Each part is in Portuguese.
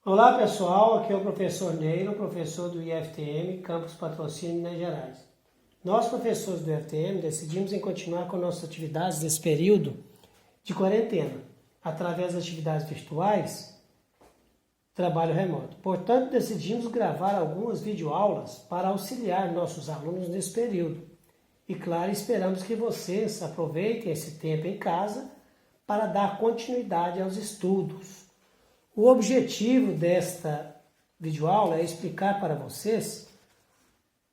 Olá pessoal, aqui é o professor Neiro, professor do IFTM, Campus Patrocínio, Minas Gerais. Nós, professores do IFTM, decidimos em continuar com nossas atividades nesse período de quarentena, através das atividades virtuais, trabalho remoto. Portanto, decidimos gravar algumas videoaulas para auxiliar nossos alunos nesse período. E claro, esperamos que vocês aproveitem esse tempo em casa para dar continuidade aos estudos. O objetivo desta videoaula é explicar para vocês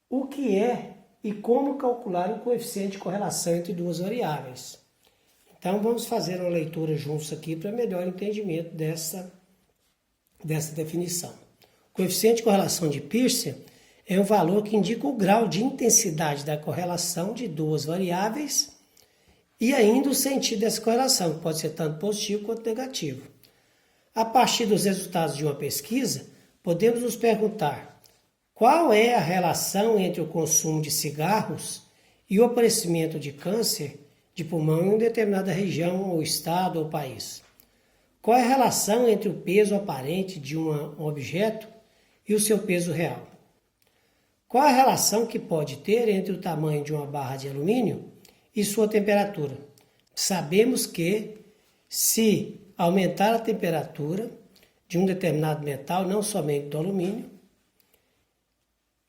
o que é e como calcular o coeficiente de correlação entre duas variáveis. Então, vamos fazer uma leitura juntos aqui para melhor entendimento dessa definição. O coeficiente de correlação de Pearson é um valor que indica o grau de intensidade da correlação de duas variáveis e ainda o sentido dessa correlação, que pode ser tanto positivo quanto negativo. A partir dos resultados de uma pesquisa, podemos nos perguntar qual é a relação entre o consumo de cigarros e o aparecimento de câncer de pulmão em uma determinada região, ou estado, ou país. Qual é a relação entre o peso aparente de um objeto e o seu peso real? Qual a relação que pode ter entre o tamanho de uma barra de alumínio e sua temperatura? Sabemos que, se aumentar a temperatura de um determinado metal, não somente do alumínio,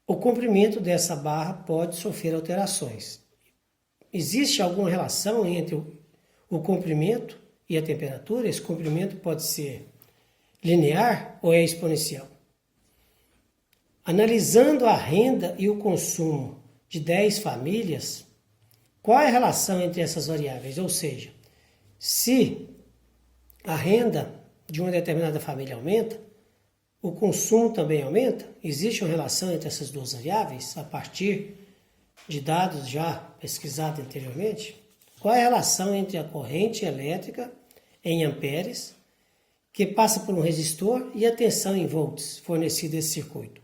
o comprimento dessa barra pode sofrer alterações. Existe alguma relação entre o comprimento e a temperatura? Esse comprimento pode ser linear ou é exponencial? Analisando a renda e o consumo de 10 famílias, qual é a relação entre essas variáveis? Ou seja, se a renda de uma determinada família aumenta, o consumo também aumenta? Existe uma relação entre essas duas variáveis a partir de dados já pesquisados anteriormente? Qual é a relação entre a corrente elétrica em amperes, que passa por um resistor, e a tensão em volts fornecida nesse circuito?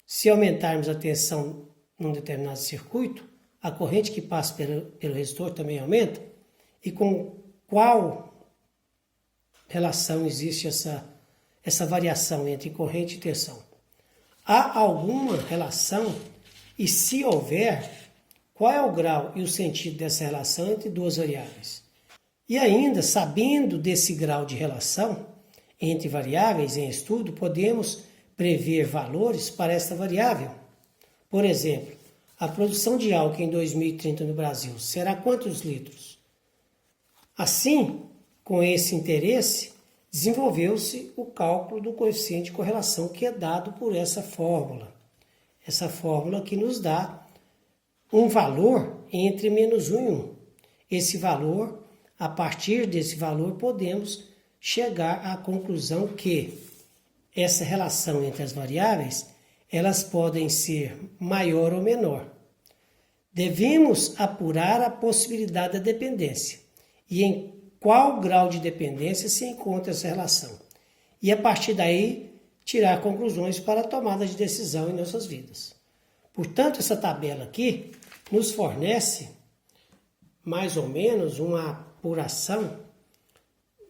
Se aumentarmos a tensão num determinado circuito, a corrente que passa pelo resistor também aumenta? E com qual relação existe essa variação entre corrente e tensão? Há alguma relação? E se houver, qual é o grau e o sentido dessa relação entre duas variáveis? E ainda, sabendo desse grau de relação entre variáveis em estudo, podemos prever valores para esta variável. Por exemplo, a produção de álcool em 2030 no Brasil será quantos litros? Assim, com esse interesse, desenvolveu-se o cálculo do coeficiente de correlação, que é dado por essa fórmula. Essa fórmula que nos dá um valor entre menos 1 e 1. Esse valor, a partir desse valor, podemos chegar à conclusão que essa relação entre as variáveis, elas podem ser maior ou menor. Devemos apurar a possibilidade da dependência e em qual grau de dependência se encontra essa relação. E a partir daí, tirar conclusões para a tomada de decisão em nossas vidas. Portanto, essa tabela aqui nos fornece mais ou menos uma apuração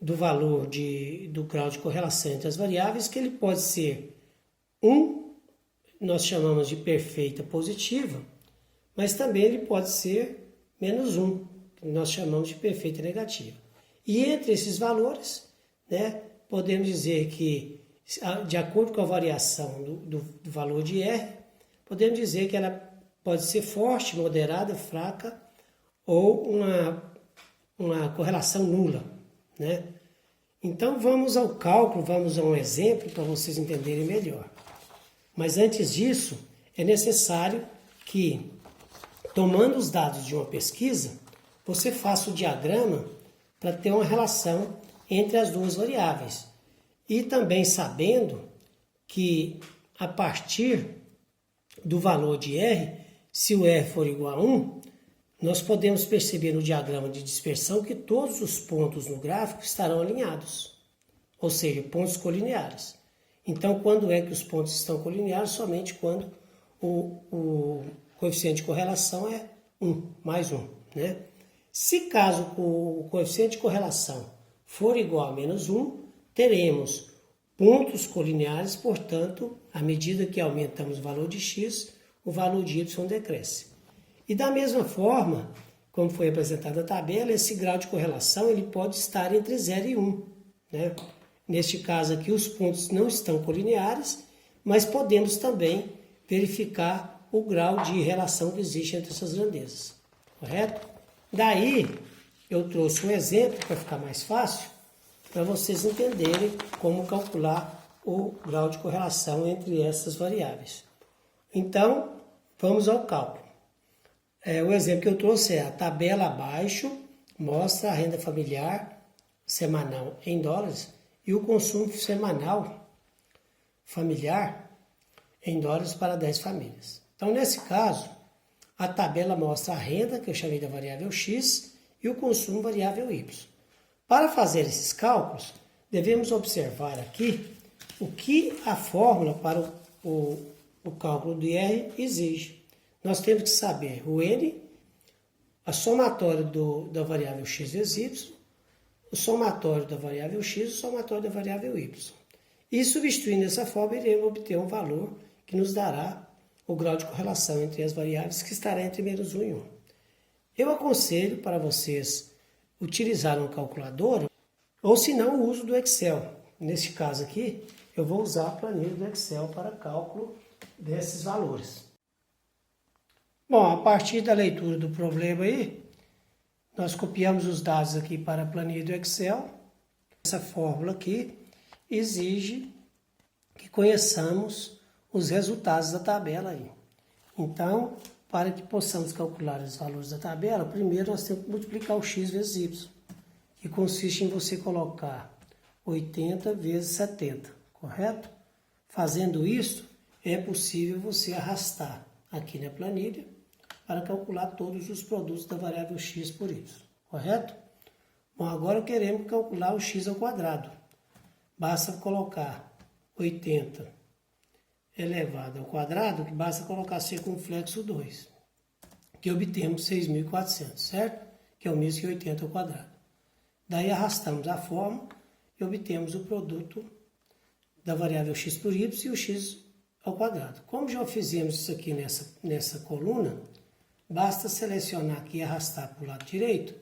do valor do grau de correlação entre as variáveis, que ele pode ser 1, nós chamamos de perfeita positiva, mas também ele pode ser menos 1, que nós chamamos de perfeita negativa. E entre esses valores, podemos dizer que, de acordo com a variação do valor de R, podemos dizer que ela pode ser forte, moderada, fraca ou uma correlação nula. Então, vamos ao cálculo, vamos a um exemplo para vocês entenderem melhor. Mas antes disso, é necessário que, tomando os dados de uma pesquisa, você faça o diagrama para ter uma relação entre as duas variáveis. E também sabendo que, a partir do valor de R, se o R for igual a 1, nós podemos perceber no diagrama de dispersão que todos os pontos no gráfico estarão alinhados, ou seja, pontos colineares. Então, quando é que os pontos estão colineares? Somente quando o coeficiente de correlação é 1, mais 1. Se caso o coeficiente de correlação for igual a menos 1, teremos pontos colineares, portanto, à medida que aumentamos o valor de x, o valor de y decresce. E da mesma forma, como foi apresentada na tabela, esse grau de correlação ele pode estar entre 0 e 1. Né? Neste caso aqui, os pontos não estão colineares, mas podemos também verificar o grau de relação que existe entre essas grandezas. Correto? Daí, eu trouxe um exemplo para ficar mais fácil, para vocês entenderem como calcular o grau de correlação entre essas variáveis. Então, vamos ao cálculo. O exemplo que eu trouxe é a tabela abaixo, mostra a renda familiar semanal em dólares e o consumo semanal familiar em dólares para 10 famílias. Então, nesse caso, a tabela mostra a renda, que eu chamei da variável x, e o consumo variável y. Para fazer esses cálculos, devemos observar aqui o que a fórmula para o cálculo do IR exige. Nós temos que saber o N, a somatória da variável x vezes y, o somatório da variável x e o somatório da variável y. E substituindo essa fórmula, iremos obter um valor que nos dará o grau de correlação entre as variáveis, que estará entre menos 1 e 1. Eu aconselho para vocês utilizar uma calculadora, ou se não, o uso do Excel. Neste caso aqui, eu vou usar a planilha do Excel para cálculo desses valores. Bom, a partir da leitura do problema aí, nós copiamos os dados aqui para a planilha do Excel. Essa fórmula aqui exige que conheçamos os resultados da tabela aí. Então, para que possamos calcular os valores da tabela, primeiro nós temos que multiplicar o x vezes y, que consiste em você colocar 80 vezes 70, correto? Fazendo isso, é possível você arrastar aqui na planilha para calcular todos os produtos da variável x por y, correto? Bom, agora queremos calcular o x ao quadrado. Basta colocar 80 elevado ao quadrado, que basta colocar circunflexo 2, que obtemos 6.400, certo? Que é o mesmo que 80 ao quadrado. Daí arrastamos a fórmula e obtemos o produto da variável x por y e o x ao quadrado. Como já fizemos isso aqui nessa coluna, basta selecionar aqui e arrastar para o lado direito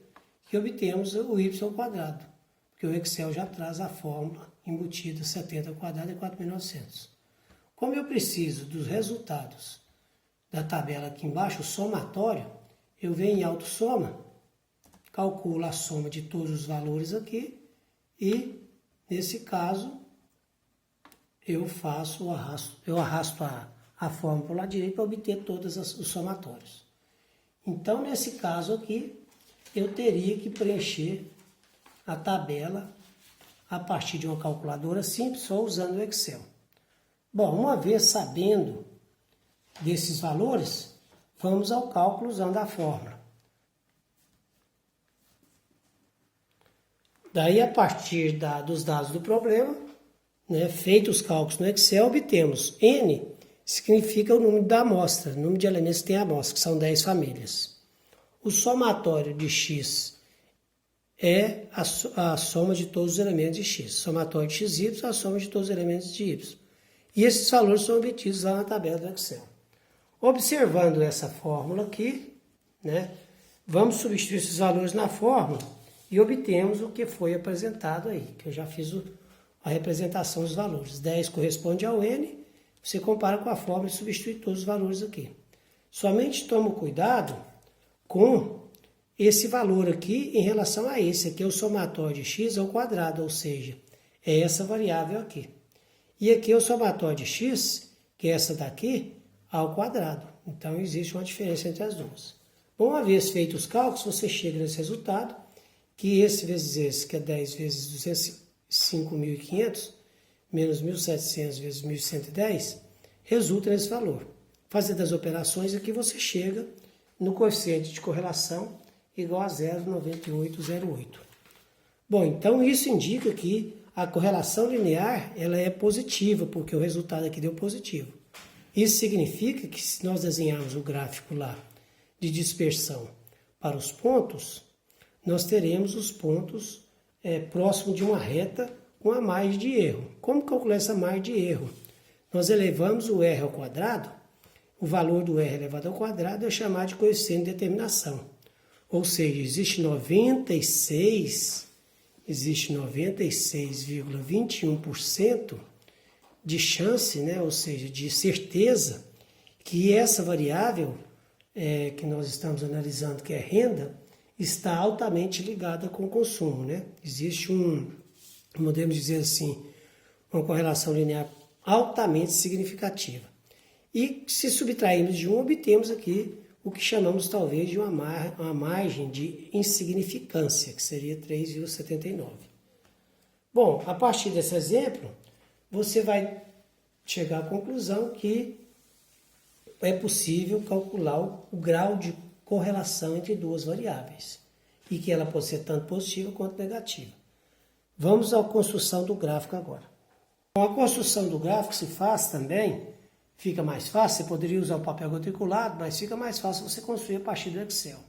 que obtemos o y ao quadrado, porque o Excel já traz a fórmula embutida 70 ao quadrado é 4.900. Como eu preciso dos resultados da tabela aqui embaixo, o somatório, eu venho em autossoma, calculo a soma de todos os valores aqui e, nesse caso, eu arrasto a fórmula para o lado direito para obter todos os somatórios. Então, nesse caso aqui, eu teria que preencher a tabela a partir de uma calculadora simples, só usando o Excel. Bom, uma vez sabendo desses valores, vamos ao cálculo usando a fórmula. Daí, a partir dos dados do problema, feitos os cálculos no Excel, obtemos N, significa o número da amostra, o número de elementos que tem a amostra, que são 10 famílias. O somatório de x é a soma de todos os elementos de x. Somatório de x e y é a soma de todos os elementos de y. E esses valores são obtidos lá na tabela do Excel. Observando essa fórmula aqui, vamos substituir esses valores na fórmula e obtemos o que foi apresentado aí, que eu já fiz a representação dos valores. 10 corresponde ao N, você compara com a fórmula e substitui todos os valores aqui. Somente toma cuidado com esse valor aqui em relação a esse. Aqui é o somatório de x ao quadrado, ou seja, é essa variável aqui. E aqui é o somatório de x, que é essa daqui, ao quadrado. Então, existe uma diferença entre as duas. Bom, uma vez feitos os cálculos, você chega nesse resultado, que esse vezes esse, que é 10 vezes 205.500, menos 1.700 vezes 1.110, resulta nesse valor. Fazendo as operações, aqui você chega no coeficiente de correlação igual a 0,9808. Bom, então isso indica que a correlação linear ela é positiva, porque o resultado aqui deu positivo. Isso significa que se nós desenharmos o gráfico lá de dispersão para os pontos, nós teremos os pontos próximos de uma reta uma margem de erro. Como calcular essa margem de erro? Nós elevamos o R ao quadrado, o valor do R elevado ao quadrado é chamado de coeficiente de determinação. Ou seja, existe 96,21% de chance, né? Ou seja, de certeza que essa variável que nós estamos analisando, que é renda, está altamente ligada com o consumo, né? Existe podemos dizer assim, uma correlação linear altamente significativa. E se subtrairmos de 1, obtemos aqui o que chamamos talvez de uma margem de insignificância, que seria 3,79. Bom, a partir desse exemplo, você vai chegar à conclusão que é possível calcular o grau de correlação entre duas variáveis e que ela pode ser tanto positiva quanto negativa. Vamos à construção do gráfico agora. Com a construção do gráfico se faz também, fica mais fácil, você poderia usar o papel quadriculado, mas fica mais fácil você construir a partir do Excel.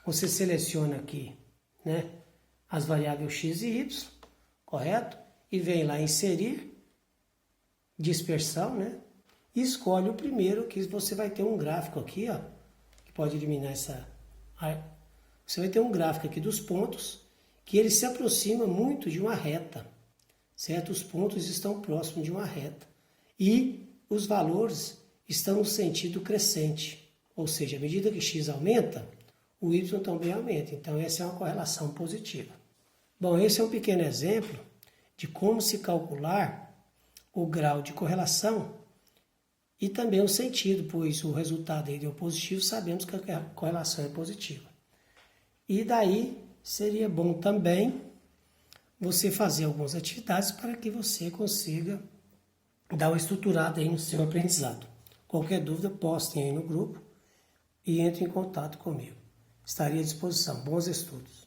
Você seleciona aqui, né, as variáveis x e y, correto? E vem lá inserir, dispersão, né? E escolhe o primeiro, que você vai ter um gráfico aqui, ó, que pode eliminar essa... Você vai ter um gráfico aqui dos pontos, que ele se aproxima muito de uma reta, certo? Os pontos estão próximos de uma reta. E os valores estão no sentido crescente, ou seja, à medida que x aumenta, o y também aumenta. Então, essa é uma correlação positiva. Bom, esse é um pequeno exemplo de como se calcular o grau de correlação e também o sentido, pois o resultado aí deu positivo, sabemos que a correlação é positiva. E daí seria bom também você fazer algumas atividades para que você consiga dar uma estruturada aí no seu aprendizado. Qualquer dúvida, postem aí no grupo e entre em contato comigo. Estarei à disposição. Bons estudos.